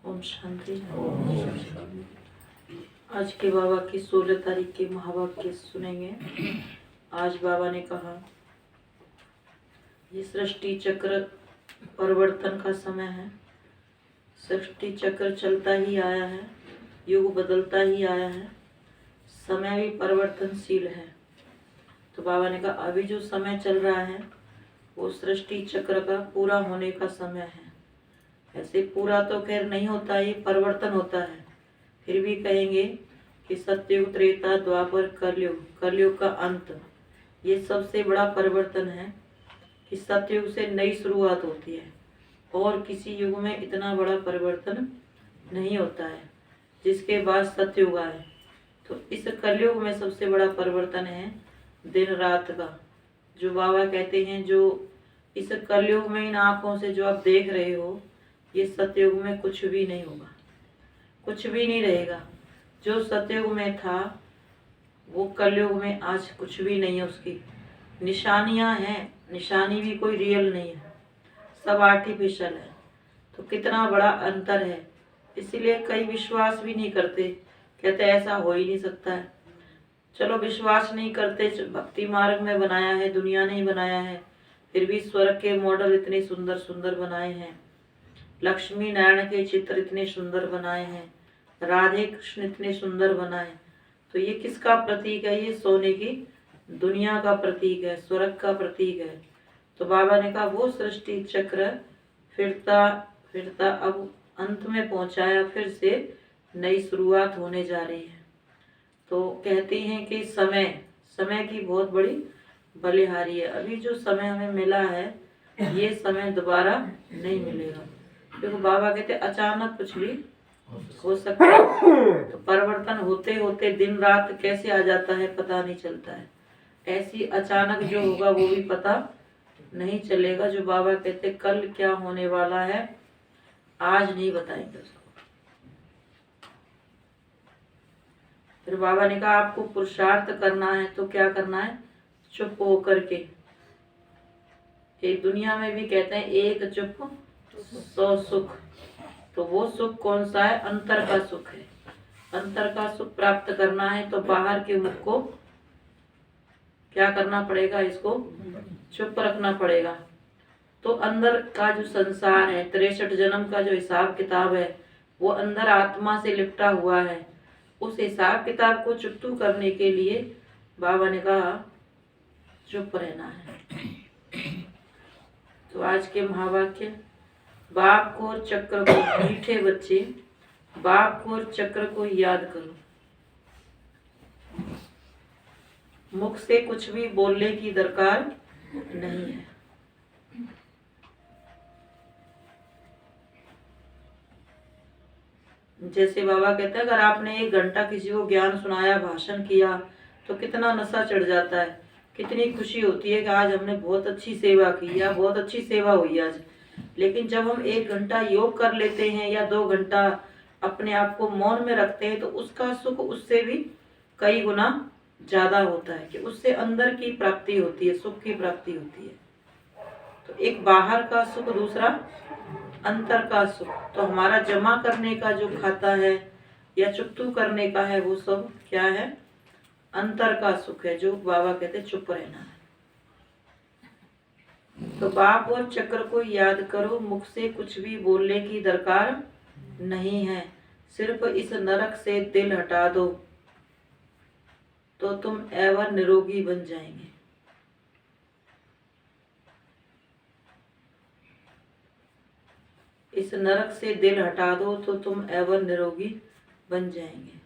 ओम शांति। आज के बाबा की 16 तारीख के महावाक्य सुनेंगे। आज बाबा ने कहा, ये सृष्टि चक्र परिवर्तन का समय है। सृष्टि चक्र चलता ही आया है, युग बदलता ही आया है, समय भी परिवर्तनशील है। तो बाबा ने कहा अभी जो समय चल रहा है वो सृष्टि चक्र का पूरा होने का समय है। ऐसे पूरा तो खैर नहीं होता, ये परिवर्तन होता है। फिर भी कहेंगे कि सतयुग, त्रेता, द्वापर, कलयुग, कलयुग का अंत, ये सबसे बड़ा परिवर्तन है कि सतयुग से नई शुरुआत होती है और किसी युग में इतना बड़ा परिवर्तन नहीं होता है जिसके बाद सतयुग आए। तो इस कलयुग में सबसे बड़ा परिवर्तन है दिन रात का। जो बाबा कहते हैं, जो इस कलयुग में इन आँखों से जो आप देख रहे हो, ये सतयुग में कुछ भी नहीं होगा, कुछ भी नहीं रहेगा। जो सतयुग में था वो कलयुग में आज कुछ भी नहीं है। उसकी निशानियां हैं, निशानी भी कोई रियल नहीं है, सब आर्टिफिशियल है। तो कितना बड़ा अंतर है। इसीलिए कई विश्वास भी नहीं करते, कहते ऐसा हो ही नहीं सकता है। चलो विश्वास नहीं करते, भक्ति मार्ग में बनाया है, दुनिया ने ही बनाया है, फिर भी स्वर्ग के मॉडल इतने सुंदर सुंदर बनाए हैं, लक्ष्मी नारायण के चित्र इतने सुंदर बनाए हैं, राधे कृष्ण इतने सुंदर बनाए। तो ये किसका प्रतीक है? ये सोने की दुनिया का प्रतीक है, स्वर्ग का प्रतीक है। तो बाबा ने कहा वो सृष्टि चक्र फिरता फिरता अब अंत में पहुंचाया, फिर से नई शुरुआत होने जा रही है। तो कहते हैं कि समय की बहुत बड़ी बलिहारी है। अभी जो समय हमें मिला है ये समय दोबारा नहीं मिलेगा, क्योंकि बाबा कहते अचानक कुछ भी हो सकता है। तो परिवर्तन होते होते दिन रात कैसे आ जाता है पता नहीं चलता है। ऐसी अचानक जो होगा वो भी पता नहीं चलेगा। जो बाबा कहते कल क्या होने वाला है आज नहीं बताएंगे उसको। फिर बाबा ने कहा आपको पुरुषार्थ करना है तो क्या करना है? चुप होकर के। एक दुनिया में भी कहते हैं एक चुप 100 सुख। तो वो सुख कौन सा है? अंतर का सुख है। अंतर का सुख प्राप्त करना है तो बाहर के मुख को क्या करना पड़ेगा? इसको चुप रखना पड़ेगा। तो अंदर का जो संसार है, 63 जन्म का जो हिसाब किताब है, वो अंदर आत्मा से लिपटा हुआ है। उस हिसाब किताब को चुकतू करने के लिए बाबा ने कहा चुप रहना है। तो आज के महावाक्य, बाप को और चक्र को, मीठे बच्चे बाप को और चक्र को याद करो। मुख से कुछ भी बोलने की दरकार नहीं है। जैसे बाबा कहते हैं अगर आपने 1 घंटा किसी को ज्ञान सुनाया, भाषण किया, तो कितना नशा चढ़ जाता है, कितनी खुशी होती है कि आज हमने बहुत अच्छी सेवा की या बहुत अच्छी सेवा हुई आज। लेकिन जब हम 1 घंटा योग कर लेते हैं या 2 घंटा अपने आप को मौन में रखते हैं तो उसका सुख उससे भी कई गुना ज्यादा होता है, कि उससे अंदर की प्राप्ति होती है, सुख की प्राप्ति होती है। तो एक बाहर का सुख, दूसरा अंतर का सुख। तो हमारा जमा करने का जो खाता है या चुकतू करने का है वो सब क्या है? अंतर का सुख है, जो बाबा कहते चुप रहना है। तो बाप और चक्र को याद करो, मुख से कुछ भी बोलने की दरकार नहीं है। सिर्फ इस नरक से दिल हटा दो तो तुम एवर निरोगी बन जाएंगे। इस नरक से दिल हटा दो तो तुम एवर निरोगी बन जाएंगे।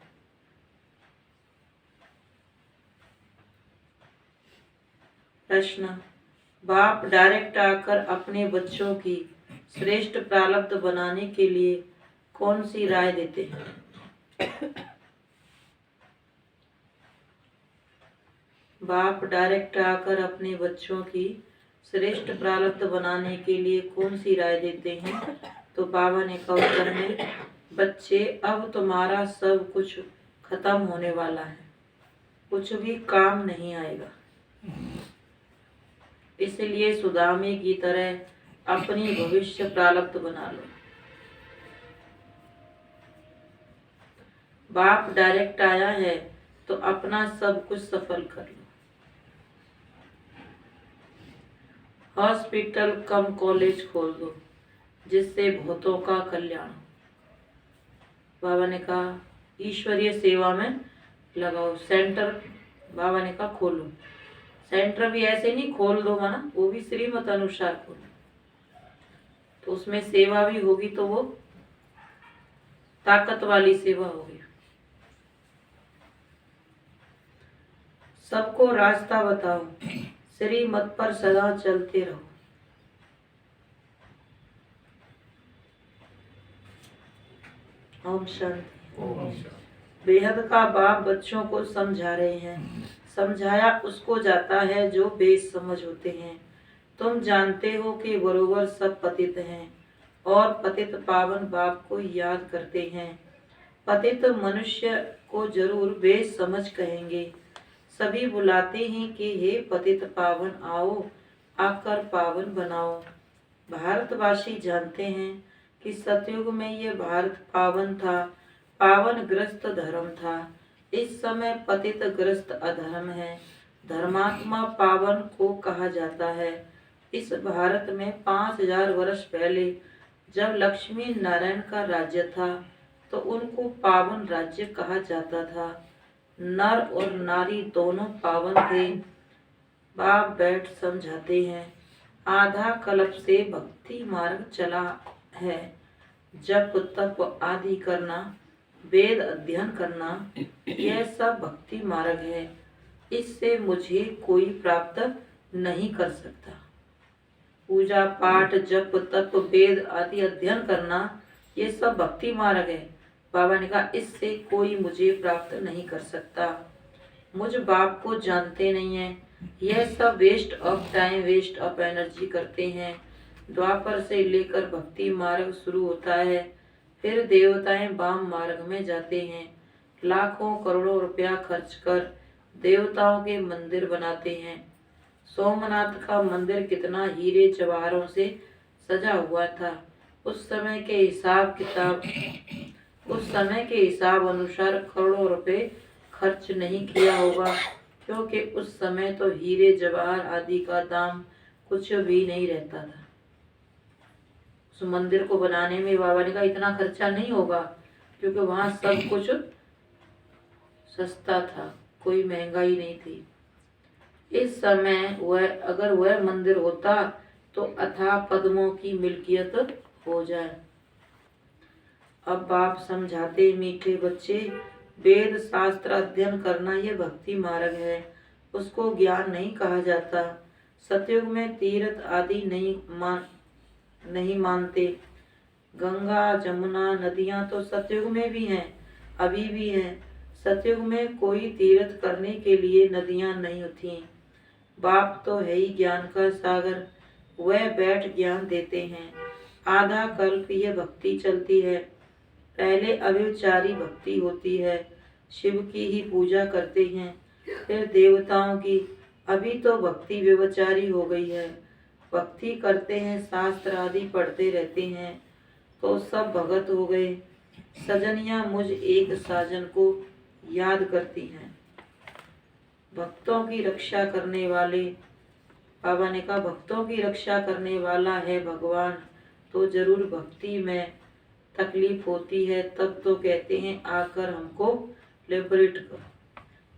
प्रश्न, बाप डायरेक्ट आकर अपने बच्चों की श्रेष्ठ प्रारब्ध बनाने के लिए कौन सी राय देते हैं? बाप डायरेक्ट आकर अपने बच्चों की श्रेष्ठ प्रारब्ध बनाने के लिए कौन सी राय देते हैं? तो बाबा ने कहा उत्तर में, बच्चे अब तुम्हारा सब कुछ खत्म होने वाला है, कुछ भी काम नहीं आएगा। इसलिए सुदामे की तरह अपनी भविष्य प्रारब्ध बना लो। बाप डायरेक्ट आया है तो अपना सब कुछ सफल कर लो। हॉस्पिटल कम कॉलेज खोल दो जिससे बहुतों का कल्याण हो। बाबा ने कहा ईश्वरीय सेवा में लगाओ। सेंटर बाबा ने कहा खोलो। सेंटर भी ऐसे नहीं खोल दो ना, वो भी श्रीमत अनुसार खोलो, तो उसमें सेवा भी होगी तो वो ताकत वाली सेवा होगी। सबको रास्ता बताओ, श्रीमत पर सदा चलते रहो। ओम शांति। बेहद का बाप बच्चों को समझा रहे हैं। समझाया उसको जाता है जो बेसमझ होते हैं। तुम जानते हो कि बरोबर सब पतित हैं और पतित पावन बाप को याद करते हैं। पतित मनुष्य को जरूर बेसमझ कहेंगे। सभी बुलाते हैं कि हे पतित पावन आओ, आकर पावन बनाओ। भारतवासी जानते हैं कि सतयुग में ये भारत पावन था, पावन ग्रस्त धर्म था। इस समय पतित ग्रस्त अधर्म है। धर्मात्मा पावन को कहा जाता है। इस भारत में 5000 वर्ष पहले जब लक्ष्मी नारायण का राज्य था तो उनको पावन राज्य कहा जाता था। नर और नारी दोनों पावन थे। बाप बैठ समझाते हैं आधा कल्प से भक्ति मार्ग चला है। जप तप आदि करना, वेद अध्ययन करना, यह सब भक्ति मार्ग है। इससे मुझे कोई प्राप्त नहीं कर सकता। पूजा पाठ जप तप वेद आदि अध्ययन करना, ये सब भक्ति मार्ग है। बाबा ने कहा इससे कोई मुझे प्राप्त नहीं कर सकता। मुझ बाप को जानते नहीं है। यह सब waste of time, waste of energy करते हैं। द्वापर से लेकर भक्ति मार्ग शुरू होता है, फिर देवताएं वाम मार्ग में जाते हैं। लाखों करोड़ों रुपया खर्च कर देवताओं के मंदिर बनाते हैं। सोमनाथ का मंदिर कितना हीरे जवाहरों से सजा हुआ था। उस समय के हिसाब अनुसार करोड़ों रुपए खर्च नहीं किया होगा, क्योंकि उस समय तो हीरे जवाहर आदि का दाम कुछ भी नहीं रहता था। उस मंदिर को बनाने में बाबा ने कहा इतना खर्चा नहीं होगा, क्योंकि वहां सब कुछ सस्ता था, कोई महंगाई नहीं थी। इस समय अगर वह मंदिर होता तो अथाह पद्मों की मिल्कियत हो जाए। अब बाप समझाते मीठे बच्चे, वेद शास्त्र अध्ययन करना यह भक्ति मार्ग है, उसको ज्ञान नहीं कहा जाता। सतयुग में तीर्थ आदि नहीं मानते। गंगा जमुना नदियां तो सतयुग में भी हैं, अभी भी हैं। सतयुग में कोई तीर्थ करने के लिए नदियां नहीं थीं। बाप तो है ही ज्ञान का सागर, वह बैठ ज्ञान देते हैं। आधा कल्प यह भक्ति चलती है। पहले अव्यभिचारी भक्ति होती है, शिव की ही पूजा करते हैं, फिर देवताओं की। अभी तो भक्ति व्यभिचारी हो गई है। भक्ति करते हैं, शास्त्र आदि पढ़ते रहते हैं, तो सब भगत हो गए। सजनियां मुझ एक साजन को याद करती हैं। भक्तों की रक्षा करने वाले, बाबा ने कहा भक्तों की रक्षा करने वाला है भगवान, तो जरूर भक्ति में तकलीफ होती है, तब तो कहते हैं आकर हमको लिबरेट करो।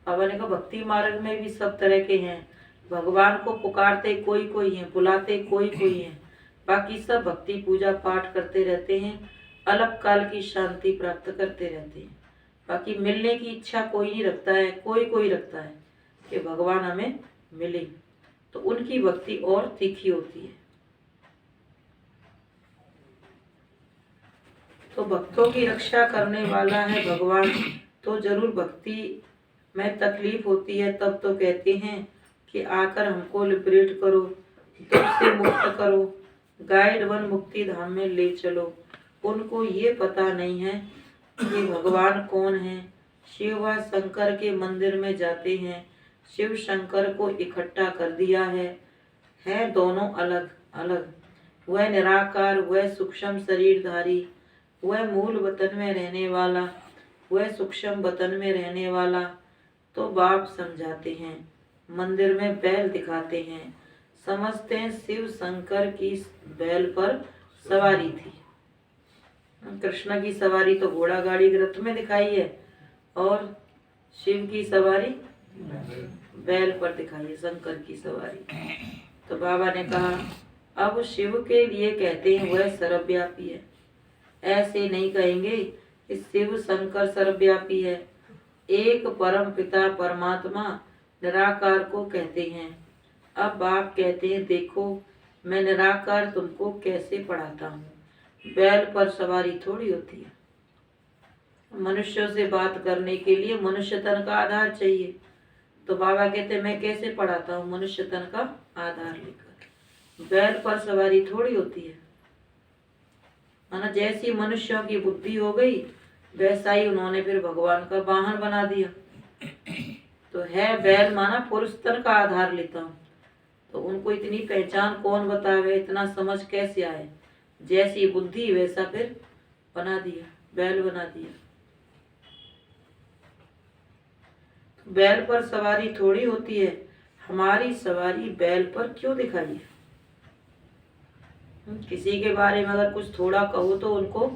बाबा ने कहा भक्ति मार्ग में भी सब तरह के हैं। भगवान को पुकारते कोई कोई हैं, बुलाते कोई कोई हैं, बाकी सब भक्ति पूजा पाठ करते रहते हैं, अलग काल की शांति प्राप्त करते रहते हैं। बाकी मिलने की इच्छा कोई नहीं रखता है, कोई कोई रखता है कि भगवान हमें मिले, तो उनकी भक्ति और तीखी होती है। तो भक्तों की रक्षा करने वाला है भगवान, तो जरूर भक्ति में तकलीफ होती है, तब तो कहते हैं कि आकर हमको लिबरेट करो, दुख से मुक्त करो, गाइड वन मुक्ति धाम में ले चलो। उनको ये पता नहीं है कि भगवान कौन है। शिव व शंकर के मंदिर में जाते हैं, शिव शंकर को इकट्ठा कर दिया है दोनों अलग अलग। वह निराकार, वह सूक्ष्म शरीरधारी, वह मूल वतन में रहने वाला, वह सूक्ष्म बतन में रहने वाला, तो बाप समझाते हैं, मंदिर में बैल दिखाते हैं, समझते हैं शिव शंकर की बैल पर सवारी थी। कृष्ण की सवारी तो घोड़ा गाड़ी रथ में दिखाई है, और शिव की सवारी बैल पर दिखाई है, शंकर की सवारी। तो बाबा ने कहा, अब शिव के लिए कहते हैं वह सर्वव्यापी है, ऐसे नहीं कहेंगे कि शिव शंकर सर्वव्यापी है। एक परम पिता परमात्मा निराकार को कहते हैं। अब बाप कहते हैं, देखो मैं निराकार तुमको कैसे पढ़ाता हूँ। बैल पर सवारी थोड़ी होती है। मनुष्यों से बात करने के लिए मनुष्य तन का आधार चाहिए। तो बाबा कहते हैं, मैं कैसे पढ़ाता हूँ, मनुष्य तन का आधार लेकर। बैल पर सवारी थोड़ी होती है। माना जैसी मनुष्यों की बुद्धि हो गई, वैसा ही उन्होंने फिर भगवान का वाहन बना दिया। तो है बैल माना पुरुष तन का आधार लेता हूँ। तो उनको इतनी पहचान कौन बतावे, इतना समझ कैसे आए। जैसी बुद्धि वैसा फिर बना दिया, बैल बना दिया। तो बैल पर सवारी थोड़ी होती है। हमारी सवारी बैल पर क्यों दिखाई है। किसी के बारे में अगर कुछ थोड़ा कहो तो उनको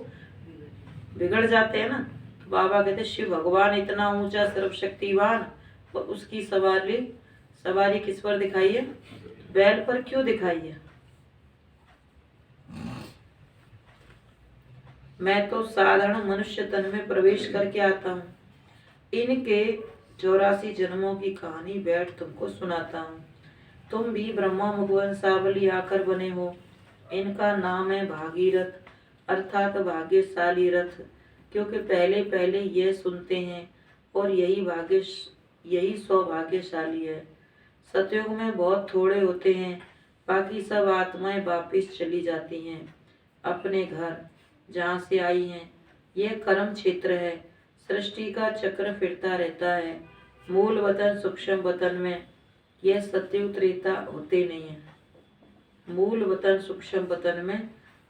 बिगड़ जाते हैं ना। तो बाबा कहते शिव भगवान इतना ऊंचा सर्वशक्तिवान, और उसकी सवारी किस पर दिखाई है, बैल पर क्यों दिखाई है। मैं तो साधारण मनुष्य तन में प्रवेश करके आता हूँ। इनके 84 जन्मों की कहानी बैठ तुमको सुनाता हूँ। तुम भी ब्रह्मा मुगवन सावली आकर बने हो। इनका नाम है भागीरथ, अर्थात भाग्यशाली रथ, क्योंकि पहले पहले यह सुनते हैं, और यही सौभाग्यशाली है। सतयुग में बहुत थोड़े होते हैं, बाकी सब आत्माएं वापिस चली जाती हैं अपने घर जहाँ से आई हैं। यह कर्म क्षेत्र है। सृष्टि का चक्र फिरता रहता है। मूल वतन सूक्ष्म वतन में यह सतयुग त्रेता होते नहीं है। मूल वतन सूक्ष्म वतन में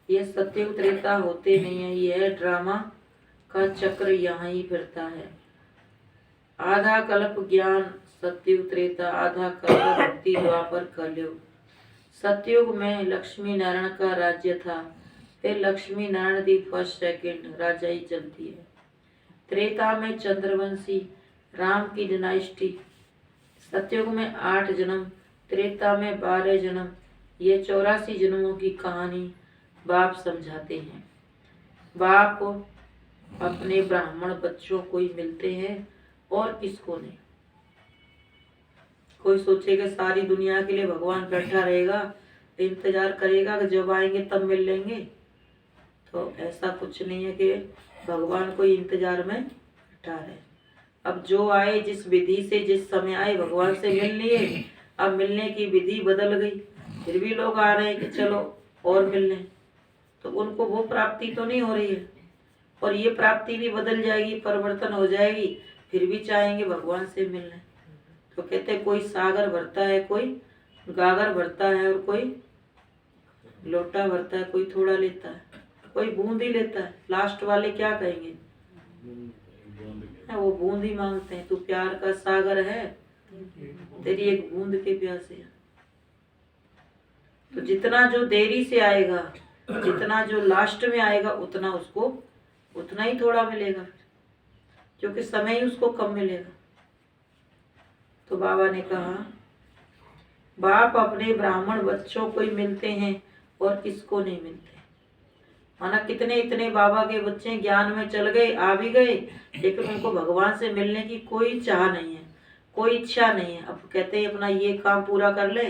यह सतयुग त्रेता होते नहीं है। यह ड्रामा का चक्र यहाँ ही फिरता है। आधा कल्प ज्ञान सतयुग त्रेता, आधा कल्प भक्ति द्वापर कलयुग। सतयुग में लक्ष्मी नारायण का राज्य था। फिर Lakshmi Narayan the first second राजाई चलती है। त्रेता में चंद्रवंशी राम की डायनेस्टी। सतयुग में 8 जन्म, त्रेता में 12 जन्म। ये 84 जन्मों की कहानी बाप समझाते हैं। बाप अपने ब्राह्मण बच्चों को ही मिलते हैं, और किसको नहीं। कोई सोचेगा सारी दुनिया के लिए भगवान बैठा रहेगा, इंतजार करेगा कि जब आएंगे तब मिल लेंगे। तो ऐसा कुछ नहीं है कि भगवान कोई इंतजार में बैठा रहे। अब जो आए, जिस विधि से जिस समय आए, भगवान से मिल लिए। अब मिलने की विधि बदल गई, फिर भी लोग आ रहे हैं कि चलो और मिल लें। तो उनको वो प्राप्ति तो नहीं हो रही है, और ये प्राप्ति भी बदल जाएगी, परिवर्तन हो जाएगी, फिर भी चाहेंगे भगवान से मिलने। तो कहते हैं कोई सागर भरता है, कोई गागर भरता है, और कोई लोटा भरता है, कोई थोड़ा लेता है, कोई बूंद ही लेता है। लास्ट वाले क्या कहेंगे, वो बूंद ही मांगते हैं। तू प्यार का सागर है, तेरी एक बूंद के प्यासे है। तो जितना जो देरी से आएगा, जितना जो लास्ट में आएगा, उतना उसको उतना ही थोड़ा मिलेगा, क्योंकि समय ही उसको कम मिलेगा। तो बाबा ने कहा, बाप अपने ब्राह्मण बच्चों को ही मिलते हैं, और किसको नहीं मिलते। माना कितने इतने बाबा के बच्चे ज्ञान में चल गए, आ भी गए, लेकिन उनको भगवान से मिलने की कोई चाह नहीं है, कोई इच्छा नहीं है। अब कहते हैं अपना ये काम पूरा कर ले,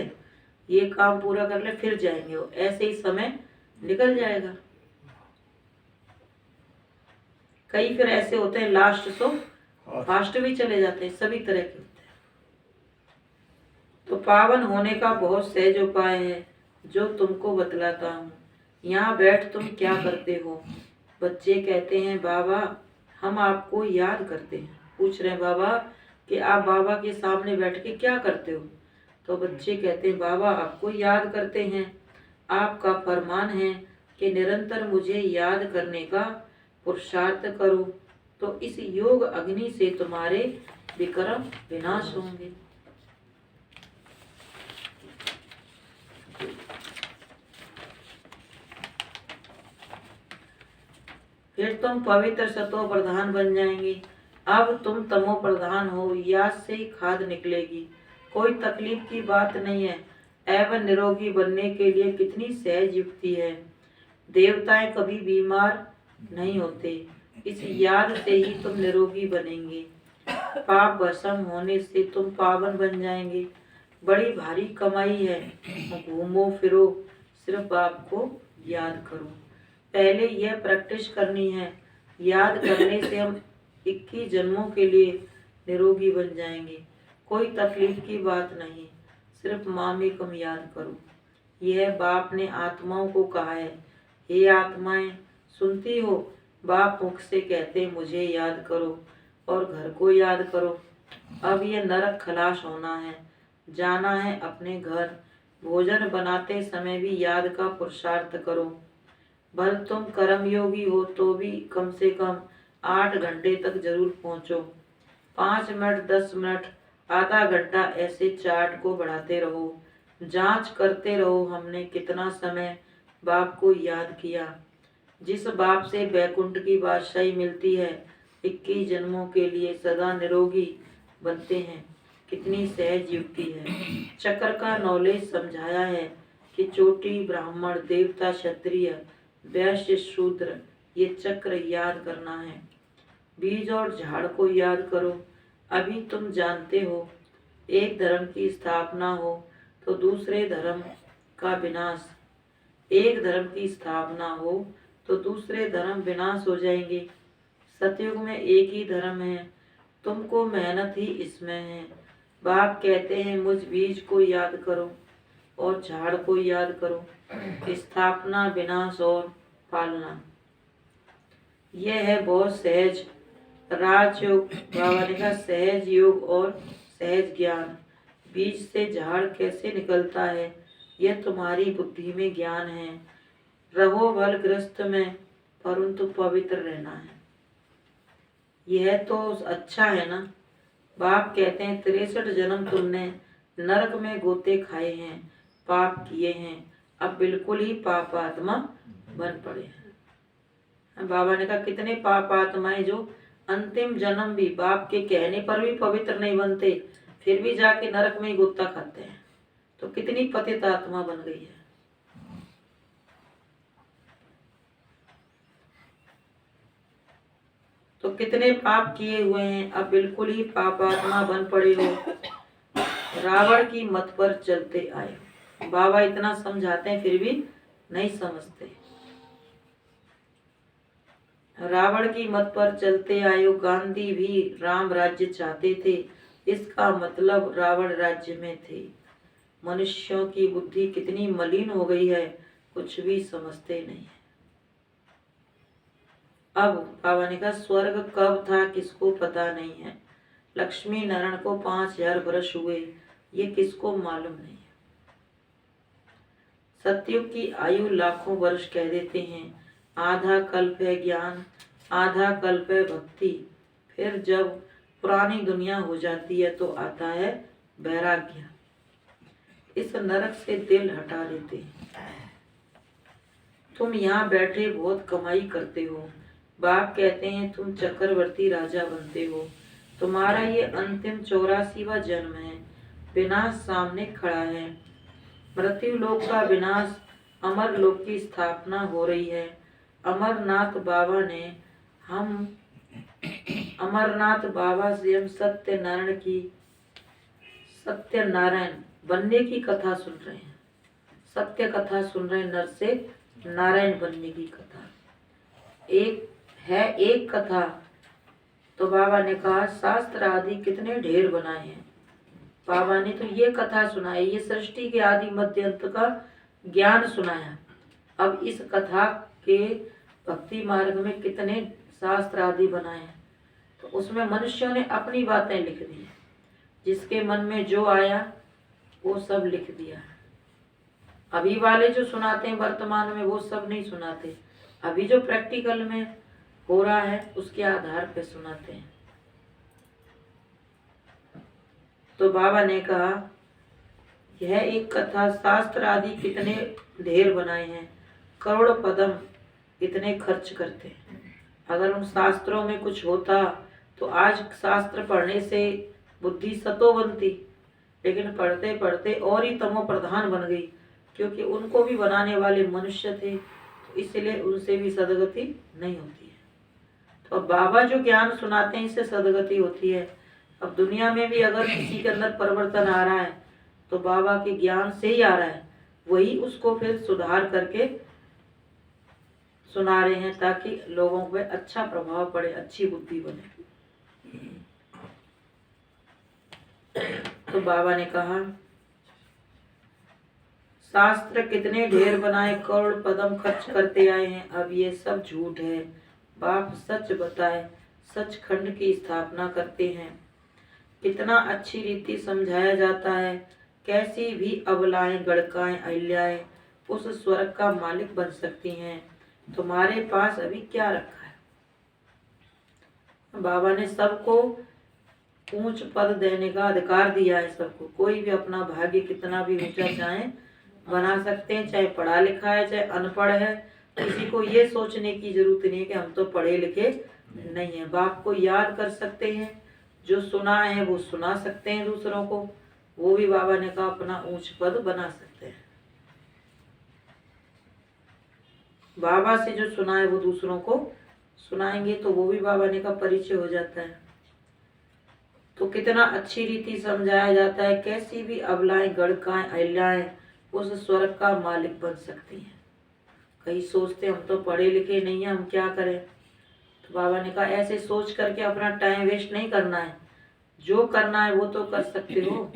ये काम पूरा कर ले, फिर जाएंगे। वो ऐसे ही समय निकल जाएगा। कई फिर ऐसे होते हैं लास्ट सो फास्ट भी चले जाते हैं, सभी तरह के होते हैं। तो पावन होने का बहुत सहज उपाय है, जो तुमको बतलाता हूँ। यहाँ बैठ तुम क्या करते हो। बच्चे कहते हैं, बाबा हम आपको याद करते हैं। पूछ रहे हैं बाबा कि आप बाबा के सामने बैठ के क्या करते हो। तो बच्चे कहते हैं, बाबा आपको याद करते हैं। आपका फरमान है कि निरंतर मुझे याद करने का पुरुषार्थ करो। तो इस योग अग्नि से तुम्हारे विक्रम विनाश होंगे। फिर तुम पवित्र सतो प्रधान बन जाएंगे। अब तुम तमो प्रधान हो, याद से ही खाद निकलेगी। कोई तकलीफ की बात नहीं है। एवं निरोगी बनने के लिए कितनी सहज युक्ति है। देवताएं कभी बीमार नहीं होते। इस याद से ही तुम निरोगी बनेंगे। पाप भस्म होने से तुम पावन बन जाएंगे। बड़ी भारी कमाई है। घूमो फिरो, सिर्फ आपको याद करो। पहले यह प्रैक्टिस करनी है। याद करने से हम 21 जन्मों के लिए निरोगी बन जाएंगे। कोई तकलीफ की बात नहीं, सिर्फ मामेकम याद करो। यह बाप ने आत्माओं को कहा है। हे आत्माएं, सुनती हो? बाप मुख से कहते मुझे याद करो और घर को याद करो। अब यह नरक खलास होना है, जाना है अपने घर। भोजन बनाते समय भी याद का पुरुषार्थ करो। भल तुम कर्मयोगी हो तो भी कम से कम 8 घंटे तक जरूर पहुंचो। 5 मिनट, 10 मिनट, आधा घंटा ऐसे चार्ट को बढ़ाते रहो। जांच करते रहो हमने कितना समय बाप को याद किया। जिस बाप से बैकुंठ की बादशाही मिलती है, 21 जन्मों के लिए सदा निरोगी बनते हैं। कितनी सहज युक्ति है। चक्र का नॉलेज समझाया है कि चोटी, ब्राह्मण, देवता, क्षत्रिय, वैश्य, शूद्र, ये चक्र याद करना है। बीज और झाड़ को याद करो। अभी तुम जानते हो, एक धर्म की स्थापना हो तो दूसरे धर्म का विनाश। एक धर्म की स्थापना हो तो दूसरे धर्म विनाश हो जाएंगे। सतयुग में एक ही धर्म है, तुमको मेहनत ही इसमें है। बाप कहते हैं मुझ बीज को याद करो और झाड़ को याद करो। स्थापना, विनाश और पालना, यह है बहुत सहज राजयोग। बाबा ने कहा सहज योग और सहज ज्ञान। बीज से झाड़ कैसे निकलता है, यह तुम्हारी बुद्धि में ज्ञान है। रहो बलग्रस्त में, परंतु पवित्र रहना है। यह तो अच्छा है ना। बाप कहते हैं 63 जन्म तुमने नरक में गोते खाए हैं, पाप किए हैं, अब बिल्कुल ही पाप आत्मा बन पड़े हैं। बाबा ने कहा कितने पाप आत्माएं जो अंतिम जन्म भी बाप के कहने पर भी पवित्र नहीं बनते, फिर भी जाके नरक में ही गोता खाते हैं। तो कितनी पतित आत्मा बन गई है। तो कितने पाप किए हुए हैं, अब बिल्कुल ही पापात्मा बन पड़े हो। रावण की मत पर चलते आए। बाबा इतना समझाते हैं फिर भी नहीं समझते। रावण की मत पर चलते आयो। गांधी भी राम राज्य चाहते थे, इसका मतलब रावण राज्य में थे। मनुष्यों की बुद्धि कितनी मलिन हो गई है, कुछ भी समझते नहीं है। अब बाबा ने कहा स्वर्ग कब था किसको पता नहीं है। लक्ष्मी नारायण को 5000 वर्ष हुए, ये किसको मालूम नहीं है। सतयुग की आयु लाखों वर्ष कह देते हैं। आधा कल्प है ज्ञान, आधा कल्प है भक्ति। फिर जब पुरानी दुनिया हो जाती है तो आता है वैराग्य। इस नरक से दिल हटा देते हैं। तुम यहाँ बैठे बहुत कमाई करते हो। बाप कहते हैं तुम चक्रवर्ती राजा बनते हो। तुम्हारा ये अंतिम 84वां जन्म है। विनाश सामने खड़ा है। मृत्यु लोक का विनाश, अमर लोक की स्थापना हो रही है। अमरनाथ बाबा से हम सत्यनारायण बनने की कथा सुन रहे हैं। सत्य कथा सुन रहे हैं, नर से नारायण बनने की कथा। एक कथा। तो बाबा ने कहा शास्त्र आदि कितने ढेर बनाए हैं। बाबा ने तो ये कथा सुनाई, ये सृष्टि के आदि मध्य अंत का ज्ञान सुनाया। अब इस कथा के भक्ति मार्ग में कितने शास्त्र आदि बनाए हैं। तो उसमें मनुष्यों ने अपनी बातें लिख दी, जिसके मन में जो आया वो सब लिख दिया। अभी वाले जो सुनाते हैं वर्तमान में, वो सब नहीं सुनाते। अभी जो प्रैक्टिकल में हो रहा है उसके आधार पर सुनाते हैं। तो बाबा ने कहा, यह एक कथा शास्त्र आदि कितने ढेर बनाए हैं, करोड़ पदम इतने खर्च करते हैं। अगर उन शास्त्रों में कुछ होता तो आज शास्त्र पढ़ने से बुद्धि सतो बनती, लेकिन पढ़ते पढ़ते और ही तमो प्रधान बन गई, क्योंकि उनको भी बनाने वाले मनुष्य थे, तो इसलिए उनसे भी सदगति नहीं होती है। तो अब बाबा जो ज्ञान सुनाते हैं इससे सदगति होती है। अब दुनिया में भी अगर किसी के अंदर परिवर्तन आ रहा है तो बाबा के ज्ञान से ही आ रहा है, वही उसको फिर सुधार करके सुना रहे हैं ताकि लोगों पे अच्छा प्रभाव पड़े, अच्छी बुद्धि बने। तो बाबा ने कहा, शास्त्र कितने ढेर बनाए, करोड़ पदम खर्च करते आए हैं, अब ये सब झूठ है। बाप सच बताए, सचखंड की स्थापना करते हैं। कितना अच्छी रीति समझाया जाता है, कैसी भी अबलाएं गड़काएं अहिल्याएं उस स्वर्ग का मालिक बन सकती हैं। तुम्हारे पास अभी क्या रखा है? बाबा ने सबको ऊंच पद देने का अधिकार दिया है सबको। कोई भी अपना भाग्य कितना भी ऊंचा चाहे बना सकते हैं, चाहे पढ़ा लिखा है चाहे अनपढ़ है। किसी को ये सोचने की जरूरत नहीं है कि हम तो पढ़े लिखे नहीं है। बाप को याद कर सकते हैं, जो सुना है वो सुना सकते हैं दूसरों को, वो भी बाबा ने कहा अपना ऊंच पद बना सकते हैं। बाबा से जो सुना है वो दूसरों को सुनाएंगे तो वो भी बाबा ने का परिचय हो जाता है। तो कितना अच्छी रीति समझाया जाता है, कैसी भी अबलाएं गड़काएं अहिल्याएं उस स्वर्ग का मालिक बन सकती हैं। कई सोचते हम तो पढ़े लिखे नहीं है, हम क्या करें। तो बाबा ने कहा ऐसे सोच करके अपना टाइम वेस्ट नहीं करना है, जो करना है वो तो कर सकते हो।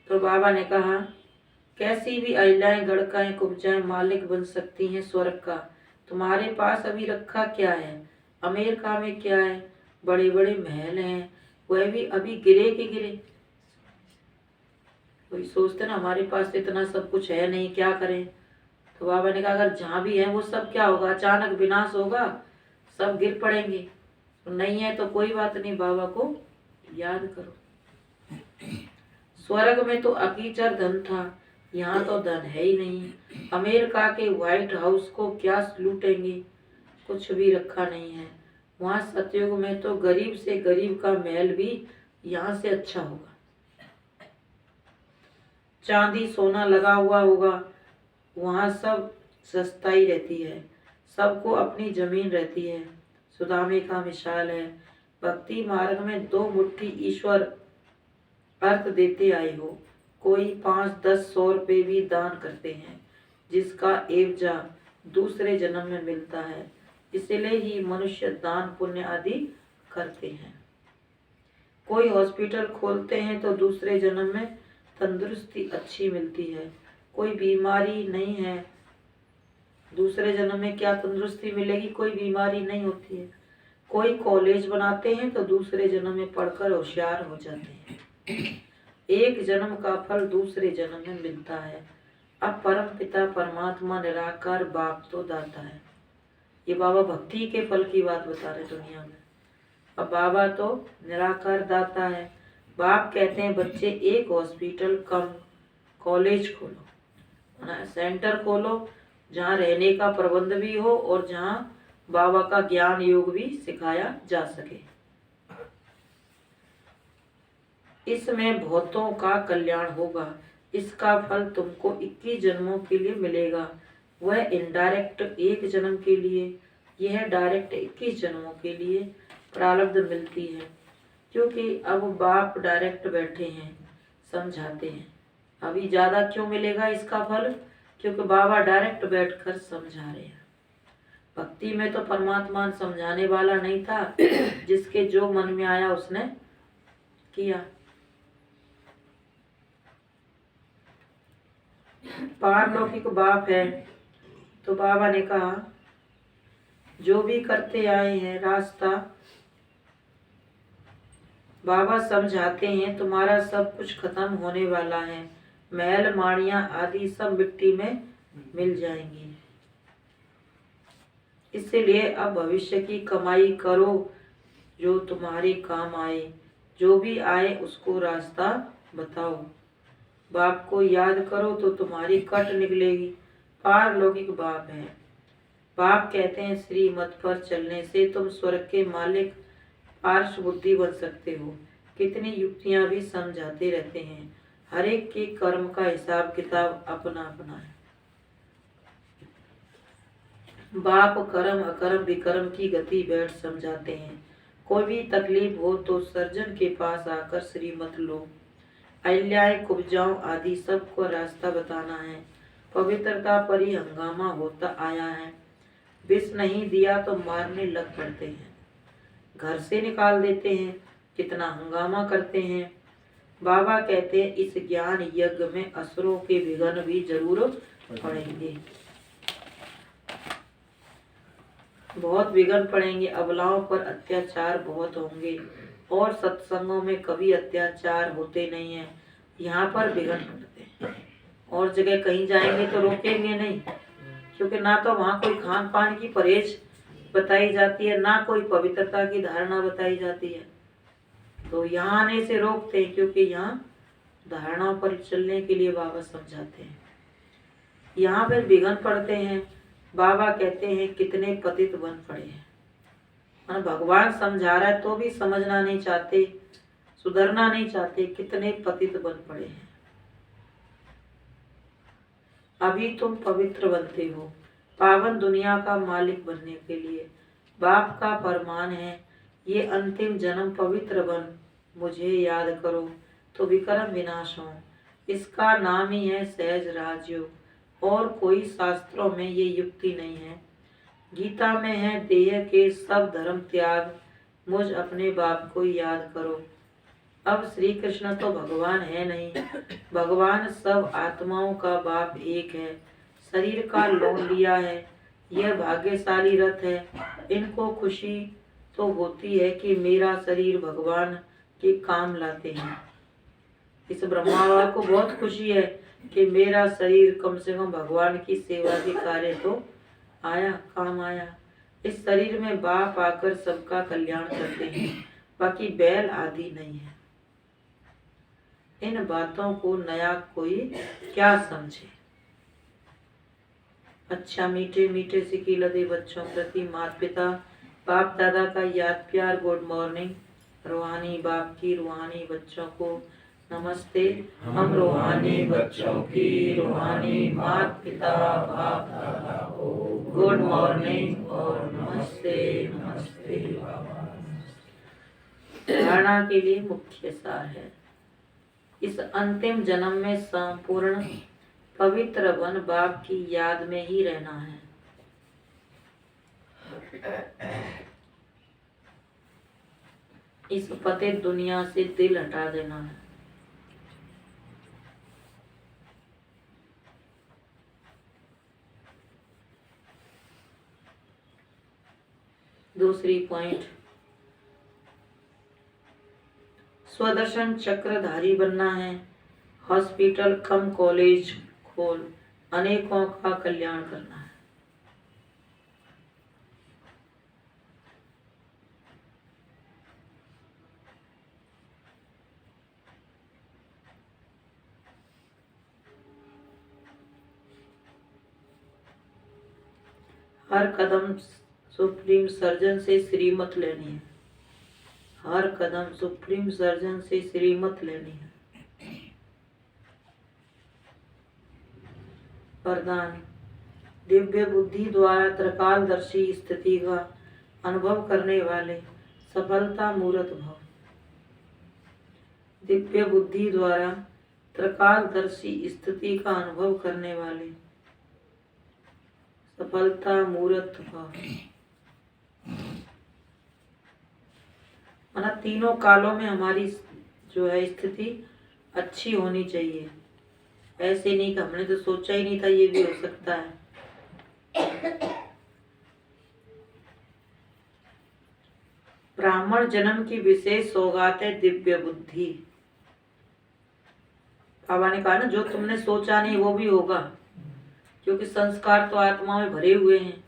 तो बाबा ने कहा, कैसी भी अहिल्याएं गड़काएं कुब्जाएं मालिक बन सकती हैं स्वर्ग का। तुम्हारे पास अभी रखा क्या है? अमेरिका में क्या है, बड़े बड़े महल हैं, वह भी अभी गिरे के गिरे। कोई सोचते ना हमारे पास इतना सब कुछ है नहीं, क्या करें। तो बाबा ने कहा अगर जहाँ भी है वो सब क्या होगा, अचानक विनाश होगा, सब गिर पड़ेंगे। तो नहीं है तो कोई बात नहीं, बाबा को याद करो। स्वर्ग में तो अकीचर धन था, यहाँ तो धन है ही नहीं। अमेरिका के व्हाइट हाउस को क्या लूटेंगे, कुछ भी रखा नहीं है। वहाँ सतयुग में तो गरीब से गरीब का महल भी यहाँ से अच्छा होगा। चांदी सोना लगा हुआ होगा, वहाँ सब सस्ताई रहती है, सबको अपनी जमीन रहती है। सुदामे का मिसाल है, भक्ति मार्ग में 2 मुट्ठी ईश्वर अर्थ देते आए हो। कोई 5-10-100 रुपये भी दान करते हैं, जिसका एवजा दूसरे जन्म में मिलता है। इसलिए ही मनुष्य दान पुण्य आदि करते हैं। कोई हॉस्पिटल खोलते हैं तो दूसरे जन्म में तंदुरुस्ती अच्छी मिलती है। कोई बीमारी नहीं है, दूसरे जन्म में क्या तंदुरुस्ती मिलेगी, कोई बीमारी नहीं होती है। कोई कॉलेज बनाते हैं तो दूसरे जन्म में पढ़कर होशियार हो जाते हैं। एक जन्म का फल दूसरे जन्म में मिलता है। अब परम पिता परमात्मा निराकार बाप तो दाता है। ये बाबा भक्ति के फल की बात बता रहे दुनिया में। अब बाबा तो निराकार दाता है। बाप कहते हैं बच्चे एक हॉस्पिटल कम कॉलेज खोलो, सेंटर खोलो, जहाँ रहने का प्रबंध भी हो और जहाँ बाबा का ज्ञान योग भी सिखाया जा सके। इसमें बहुतों का कल्याण होगा। इसका फल तुमको 21 जन्मों के लिए मिलेगा। वह इनडायरेक्ट 1 जन्म के लिए, यह डायरेक्ट 21 जन्मों के लिए प्रारब्ध मिलती है। क्योंकि अब बाप डायरेक्ट बैठे हैं, समझाते हैं। अभी ज़्यादा क्यों मिलेगा इसका फल? क्योंकि बाबा डायरेक्ट बैठकर समझा रहे हैं। भक्ति में तो परमात्मा समझाने वाला नहीं था, जिसके जो मन में आया उसने किया। पारलौकिक बाप है तो बाबा ने कहा जो भी करते आए हैं रास्ता बाबा समझाते हैं, तुम्हारा सब कुछ खत्म होने वाला है। महल माड़ियाँ आदि सब मिट्टी में मिल जाएंगी। इसलिए अब भविष्य की कमाई करो जो तुम्हारे काम आए, जो भी आए उसको रास्ता बताओ। बाप को याद करो तो तुम्हारी कट निकलेगी, पारलौकिक बाप है। बाप कहते हैं श्रीमत पर चलने से तुम स्वर्ग के मालिक पार्श बुद्धि बन सकते हो। कितनी युक्तियां भी समझाते रहते हैं, हर एक के कर्म का हिसाब किताब अपना अपना है। बाप कर्म अकर्म विकर्म की गति बैठ समझाते हैं। कोई भी तकलीफ हो तो सर्जन के पास आकर श्रीमत लो। अहिल्याएं कुब्जाओं आदि सबको रास्ता बताना है। पवित्रता पर ही हंगामा होता आया है। विष नहीं दिया तो मारने लग पड़ते हैं, घर से निकाल देते हैं, कितना हंगामा करते हैं। बाबा कहते हैं इस ज्ञान यज्ञ में असुरों के विघ्न भी जरूर पड़ेंगे, बहुत विघ्न पड़ेंगे। अबलाओं पर अत्याचार बहुत होंगे और सत्संगों में कभी अत्याचार होते नहीं है, यहाँ पर विघ्न पड़ते हैं। और जगह कहीं जाएंगे तो रोकेंगे नहीं, क्योंकि ना तो वहाँ कोई खान पान की परहेज बताई जाती है, ना कोई पवित्रता की धारणा बताई जाती है। तो यहाँ आने से रोकते हैं, क्योंकि यहाँ धारणाओं पर चलने के लिए बाबा समझाते हैं। यहाँ पर विघ्न पड़ते हैं। बाबा कहते हैं कितने पतित बन पड़े हैं। भगवान समझा रहा है तो भी समझना नहीं चाहते, सुधरना नहीं चाहते, कितने पतित बन पड़े हैं। अभी तुम पवित्र बनते हो पावन दुनिया का मालिक बनने के लिए। बाप का फरमान है ये अंतिम जन्म पवित्र बन, मुझे याद करो तो विक्रम विनाश हो। इसका नाम ही है सहज राजयोग, और कोई शास्त्रों में ये युक्ति नहीं है। गीता में है देह के सब धर्म त्याग, मुझ अपने बाप को याद करो। अब श्री कृष्ण तो भगवान है नहीं, भगवान सब आत्माओं का बाप एक है। शरीर का लोन लिया है, यह भाग्यशाली रथ है। इनको खुशी तो होती है कि मेरा शरीर भगवान के काम लाते हैं। इस ब्रह्मावा को बहुत खुशी है कि मेरा शरीर कम से कम भगवान की सेवा के कार्य तो आया, काम आया। इस शरीर में बाप आकर सबका कल्याण करते हैं, बाकी बैल आदि नहीं है। इन बातों को नया कोई क्या समझे। अच्छा मीठे मीठे सिकी लदे बच्चों प्रति माता पिता बाप दादा का याद प्यार गुड मॉर्निंग। रूहानी बाप की रूहानी बच्चों को नमस्ते। हम रूहानी बच्चों की रूहानी माता पिता बाप दादा को गुड मॉर्निंग और नमस्ते नमस्ते। धारणा के लिए मुख्य सार है, इस अंतिम जन्म में संपूर्ण पवित्र बन बाप की याद में ही रहना है। इस पतित दुनिया से दिल हटा देना है। दूसरी पॉइंट, स्वदर्शन चक्रधारी बनना है। हॉस्पिटल कम कॉलेज खोल अनेकों का कल्याण करना है। हर कदम सुप्रीम सर्जन से श्रीमत लेनी है। हर कदम सुप्रीम सर्जन से श्रीमत लेनी है। वरदान, दिव्य बुद्धि द्वारा त्रिकालदर्शी स्थिति का अनुभव करने वाले सफलता मूर्त भव। दिव्य बुद्धि द्वारा त्रिकालदर्शी स्थिति का अनुभव करने वाले सफलता मूर्त भव। माना तीनों कालों में हमारी जो है स्थिति अच्छी होनी चाहिए। ऐसे नहीं कि हमने तो सोचा ही नहीं था ये भी हो सकता है। ब्राह्मण जन्म की विशेष सौगात है दिव्य बुद्धि। बाबा ने कहा ना जो तुमने सोचा नहीं वो भी होगा, क्योंकि संस्कार तो आत्मा में भरे हुए हैं।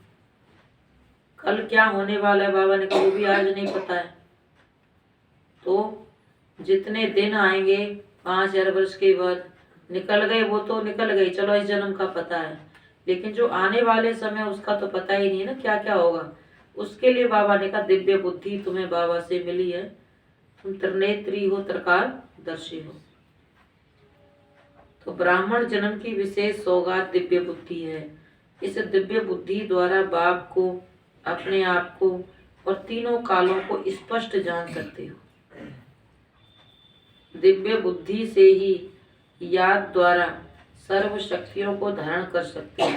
कल क्या होने वाला है बाबा ने कहा वो भी आज नहीं पता है। तो जितने दिन आएंगे 5000 वर्ष के बाद निकल गए वो तो निकल गए, चलो इस जन्म का पता है, लेकिन जो आने वाले समय उसका तो पता ही नहीं है ना क्या क्या होगा। उसके लिए बाबा ने कहा दिव्य बुद्धि तुम्हें बाबा से मिली है, तुम त्रिनेत्री हो, त्रिकालदर्शी हो। तो ब्राह्मण जन्म की विशेष सौगात दिव्य बुद्धि है। इस दिव्य बुद्धि द्वारा बाप को, अपने आप को और तीनों कालों को स्पष्ट जान सकते हो। दिव्य बुद्धि से ही याद द्वारा सर्व शक्तियों को धारण कर सकते हो।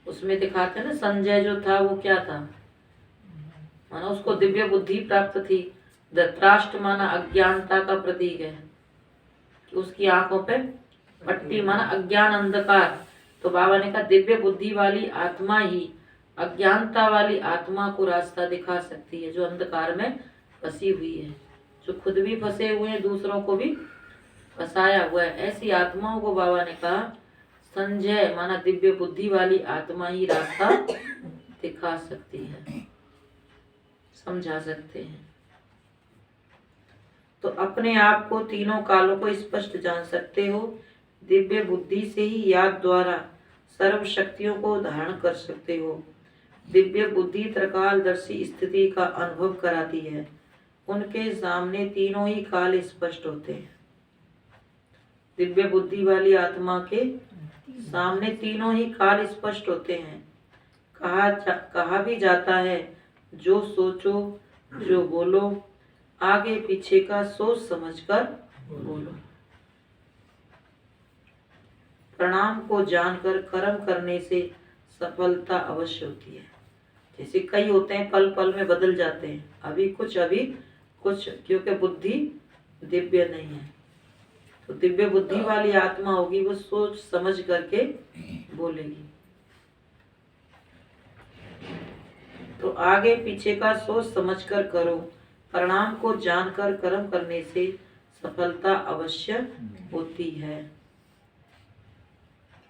उसमें दिखाते हैं ना, संजय जो था वो क्या था, माना उसको दिव्य बुद्धि प्राप्त थी। धृतराष्ट्र माना अज्ञानता का प्रतीक है कि उसकी आंखों पे पट्टी माना अज्ञान अंधकार। तो बाबा ने कहा दिव्य बुद्धि वाली आत्मा ही अज्ञानता वाली आत्मा को रास्ता दिखा सकती है, जो अंधकार में फंसी हुई है, जो खुद भी फंसे हुए हैं, दूसरों को भी फंसाया हुआ है। ऐसी आत्माओं को बाबा ने कहा संजय माना दिव्य बुद्धि वाली आत्मा ही रास्ता दिखा सकती है, समझा सकते हैं। तो अपने आप को तीनों कालों को स्पष्ट जान सकते हो। दिव्य बुद्धि से ही याद द्वारा सर्व शक्तियों को धारण कर सकते हो। दिव्य बुद्धि त्रिकालदर्शी स्थिति का अनुभव कराती है। उनके सामने तीनों ही काल स्पष्ट होते हैं। दिव्य बुद्धि वाली आत्मा के सामने तीनों ही काल स्पष्ट होते हैं। कहा भी जाता है जो सोचो जो बोलो आगे पीछे का सोच समझकर बोलो। प्रणाम को जानकर कर्म करने से सफलता अवश्य होती है। जैसे कई होते हैं पल पल में बदल जाते हैं, अभी कुछ, क्योंकि बुद्धि दिव्य नहीं है। तो दिव्य बुद्धि वाली आत्मा होगी, वो सोच समझ करके बोलेगी। तो आगे पीछे का सोच समझकर करो। परिणाम को जानकर कर्म करने से सफलता अवश्य होती है।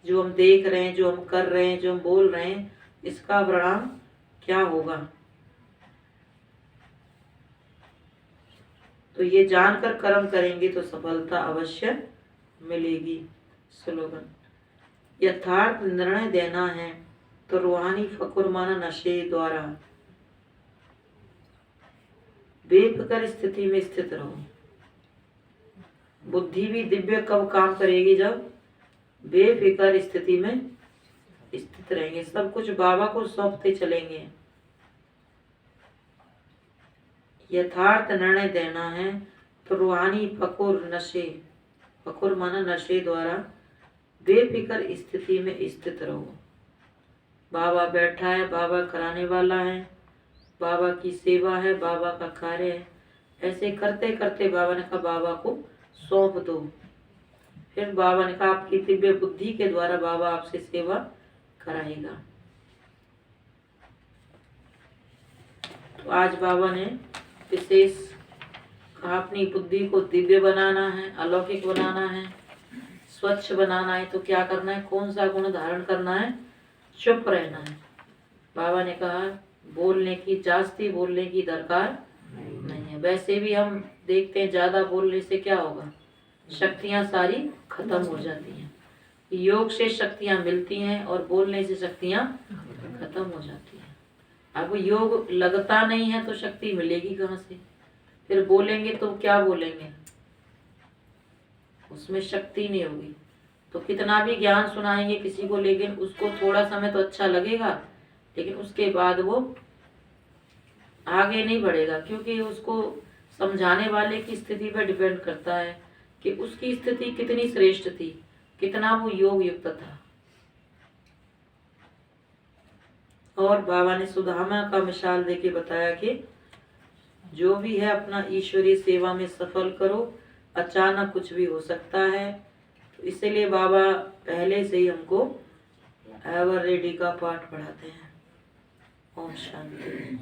जो हम देख रहे हैं, जो हम कर रहे हैं, जो हम बोल रहे हैं, इसका परिणाम क्या होगा, तो ये जानकर कर्म करेंगे तो सफलता अवश्य मिलेगी। स्लोगन, यथार्थ निर्णय देना है तो रूहानी फकुर माना नशे द्वारा बेफिक्र स्थिति में स्थित रहो। बुद्धि भी दिव्य कब काम करेगी, जब बेफिक्र स्थिति में स्थित रहेंगे, सब कुछ बाबा को सौंपते चलेंगे। यथार्थ निर्णय देना है तो रूहानी फकुर नशे, फकुर माना नशे द्वारा बेफिक्र स्थिति में स्थित रहो। बाबा बैठा है, बाबा कराने वाला है, बाबा की सेवा है, बाबा का कार्य है। ऐसे करते करते बाबा ने कहा बाबा को सौंप दो। फिर बाबा ने कहा आपकी दिव्य बुद्धि के द्वारा बाबा आपसे सेवा कराएगा। तो आज बाबा ने विशेष कहा अपनी बुद्धि को दिव्य बनाना है, अलौकिक बनाना है, स्वच्छ बनाना है। तो क्या करना है, कौन सा गुण धारण करना है, चुप रहना है। बाबा ने कहा बोलने की, जास्ती बोलने की दरकार नहीं है। वैसे भी हम देखते हैं ज्यादा बोलने से क्या होगा, शक्तियां सारी खत्म हो जाती हैं। योग से शक्तियां मिलती हैं और बोलने से शक्तियां खत्म हो जाती हैं। अब योग लगता नहीं है तो शक्ति मिलेगी कहाँ से, फिर बोलेंगे तो क्या बोलेंगे, उसमें शक्ति नहीं होगी। तो कितना भी ज्ञान सुनाएंगे किसी को, लेकिन उसको थोड़ा समय तो अच्छा लगेगा, लेकिन उसके बाद वो आगे नहीं बढ़ेगा, क्योंकि उसको समझाने वाले की स्थिति पर डिपेंड करता है कि उसकी स्थिति कितनी श्रेष्ठ थी, कितना वो योग युक्त था। और बाबा ने सुदामा का मिसाल देके बताया कि जो भी है अपना ईश्वरीय सेवा में सफल करो, अचानक कुछ भी हो सकता है। तो इसीलिए बाबा पहले से ही हमको एवर रेडी का पाठ पढ़ाते हैं। ओम शांति।